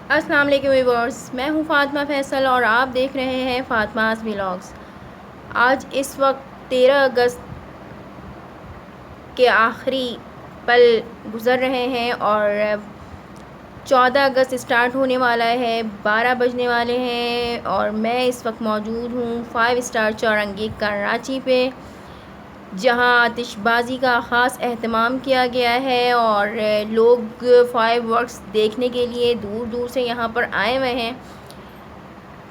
अस्सलाम वालेकुम व्यूअर्स, मैं हूं फ़ातिमा फ़ैसल और आप देख रहे हैं फ़ातिमाज़ व्लॉग्स। आज इस वक्त 13 अगस्त के आखिरी पल गुज़र रहे हैं और 14 अगस्त स्टार्ट होने वाला है। 12 बजने वाले हैं और मैं इस वक्त मौजूद हूँ 5 स्टार चौरंगी कराची पे, जहाँ आतिशबाज़ी का ख़ास एहतमाम किया गया है और लोग फायरवर्क्स देखने के लिए दूर दूर से यहाँ पर आए हुए हैं।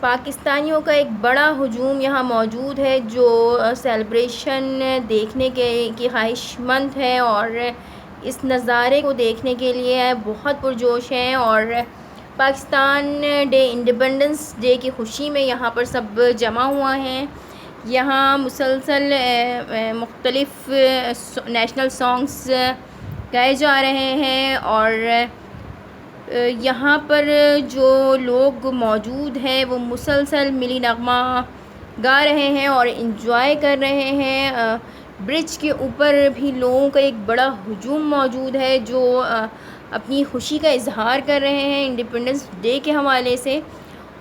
पाकिस्तानियों का एक बड़ा हुजूम यहाँ मौजूद है जो सेलिब्रेशन देखने के की ख्वाहिशमंद है और इस नज़ारे को देखने के लिए बहुत पुरजोश हैं और पाकिस्तान डे, इंडिपेंडेंस डे की खुशी में यहाँ पर सब जमा हुआ हैं। यहाँ मुसलसल मुख्तलिफ़ नेशनल सॉन्ग्स गाए जा रहे हैं और यहाँ पर जो लोग मौजूद हैं वो मुसलसल मिली नगमा गा रहे हैं और इन्जॉय कर रहे हैं। ब्रिज के ऊपर भी लोगों का एक बड़ा हुजूम मौजूद है जो अपनी खुशी का इजहार कर रहे हैं इंडिपेंडेंस डे के हवाले से।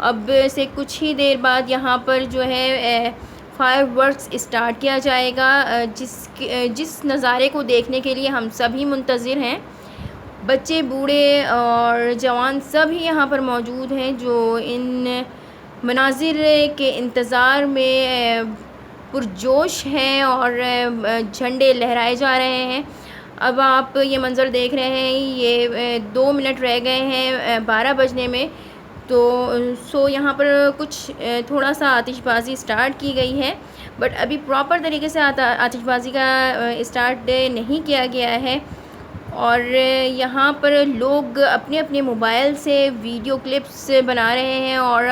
अब से कुछ ही देर बाद यहाँ पर जो है फायरवर्क्स स्टार्ट किया जाएगा, जिस नज़ारे को देखने के लिए हम सभी मुंतज़िर हैं। बच्चे, बूढ़े और जवान सभी यहाँ पर मौजूद हैं जो इन मनाजिर के इंतज़ार में पुरजोश हैं और झंडे लहराए जा रहे हैं। अब आप ये मंज़र देख रहे हैं, ये 2 मिनट रह गए हैं 12 बजने में। तो यहाँ पर कुछ थोड़ा सा आतिशबाज़ी स्टार्ट की गई है, बट अभी प्रॉपर तरीके से आतिशबाज़ी का स्टार्ट नहीं किया गया है। और यहाँ पर लोग अपने अपने मोबाइल से वीडियो क्लिप्स बना रहे हैं और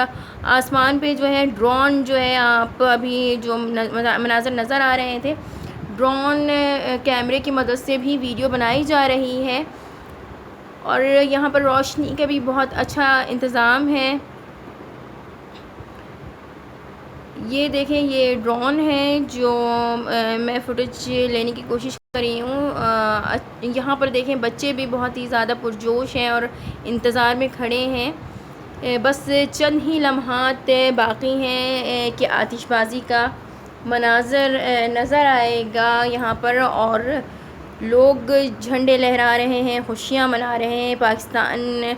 आसमान पे जो है ड्रोन, जो है आप अभी जो मनाज़र नज़र आ रहे थे, ड्रोन कैमरे की मदद से भी वीडियो बनाई जा रही है। और यहाँ पर रोशनी का भी बहुत अच्छा इंतज़ाम है। ये देखें, ये ड्रोन है जो मैं फुटेज लेने की कोशिश कर रही हूँ। यहाँ पर देखें, बच्चे भी बहुत ही ज़्यादा पुरजोश हैं और इंतज़ार में खड़े हैं। बस चंद ही लम्हात बाकी हैं कि आतिशबाज़ी का मनाज़र नज़र आएगा यहाँ पर और लोग झंडे लहरा रहे हैं, खुशियाँ मना रहे हैं पाकिस्तान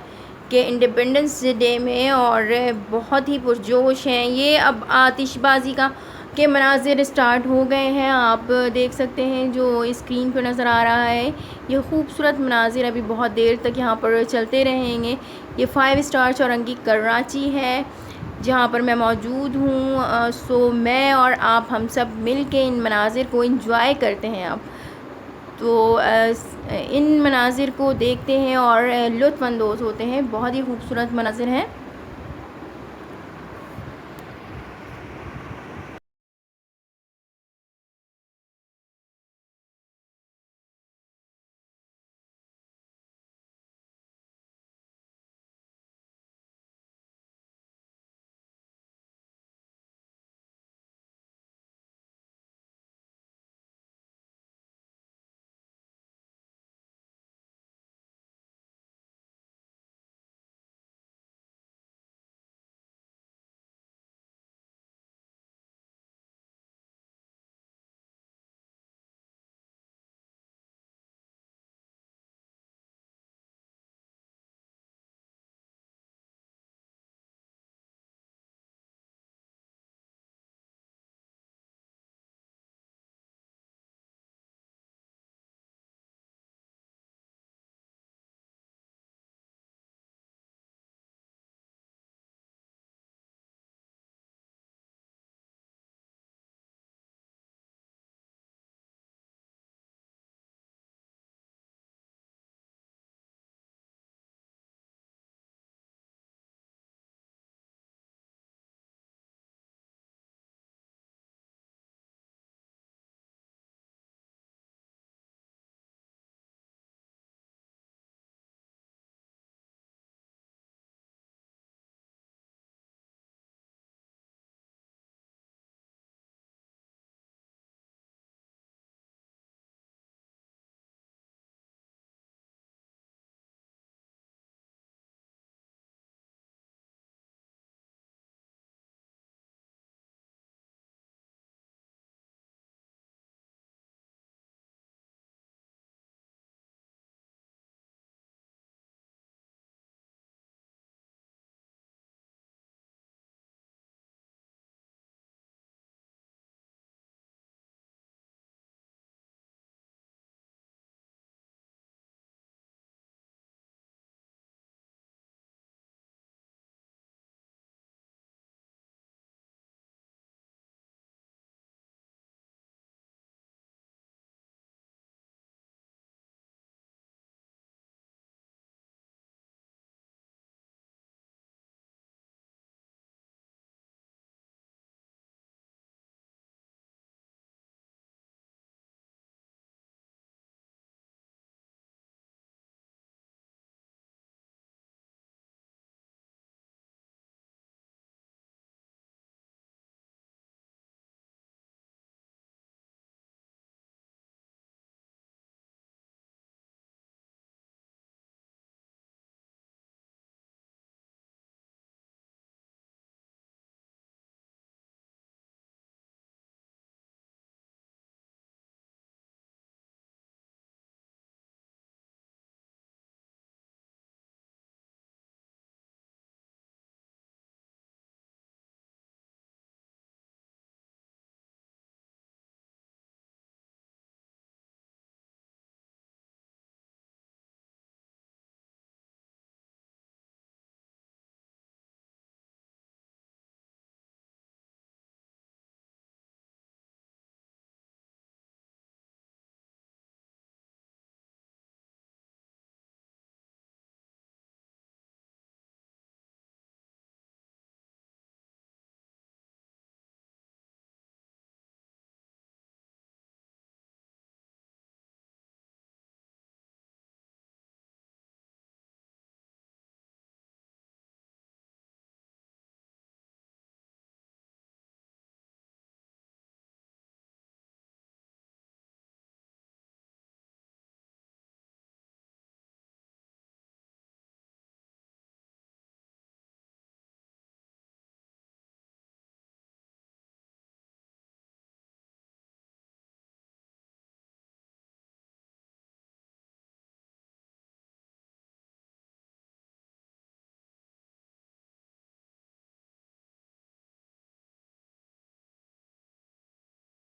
के इंडिपेंडेंस डे में और बहुत ही पुरजोश हैं। ये अब आतिशबाज़ी के मनाज़िर स्टार्ट हो गए हैं। आप देख सकते हैं जो स्क्रीन पर नज़र आ रहा है, ये खूबसूरत मनाज़िर अभी बहुत देर तक यहाँ पर चलते रहेंगे। ये 5 स्टार चौरंगी कराची है जहाँ पर मैं मौजूद हूँ। सो मैं और आप हम सब मिल के इन मनाज़िर को इंजॉय करते हैं। अब तो इन मनाज़िर को देखते हैं और लुत्फ़अंदोज़ होते हैं। बहुत ही खूबसूरत मनाज़िर हैं।